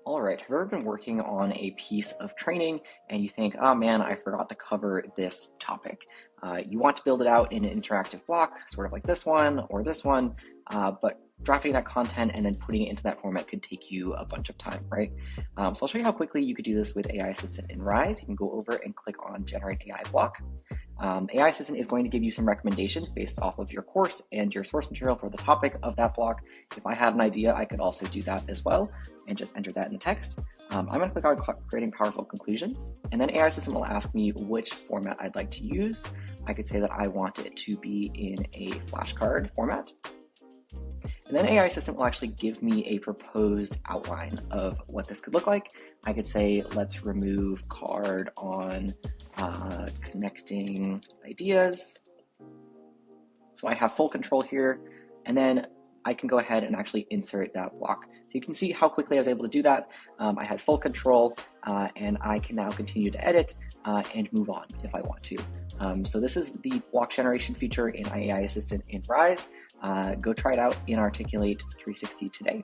All right, have you ever been working on a piece of training and you think, oh man, I forgot to cover this topic? You want to build it out in an interactive block, sort of like this one or this one, but drafting that content and then putting it into that format could take you a bunch of time, right? So I'll show you how quickly you could do this with AI Assistant in Rise. You can go over and click on Generate AI Block. AI Assistant is going to give you some recommendations based off of your course and your source material for the topic of that block. If I had an idea, I could also do that as well and just enter that in the text. I'm going to click on creating powerful conclusions, and then AI Assistant will ask me which format I'd like to use. I could say that I want it to be in a flashcard format. And then AI Assistant will actually give me a proposed outline of what this could look like. I could say, let's remove card on connecting ideas. So I have full control here, and then I can go ahead and actually insert that block. So you can see how quickly I was able to do that. I had full control, and I can now continue to edit and move on if I want to. So this is the block generation feature in AI Assistant in Rise. Go try it out in Articulate 360 today.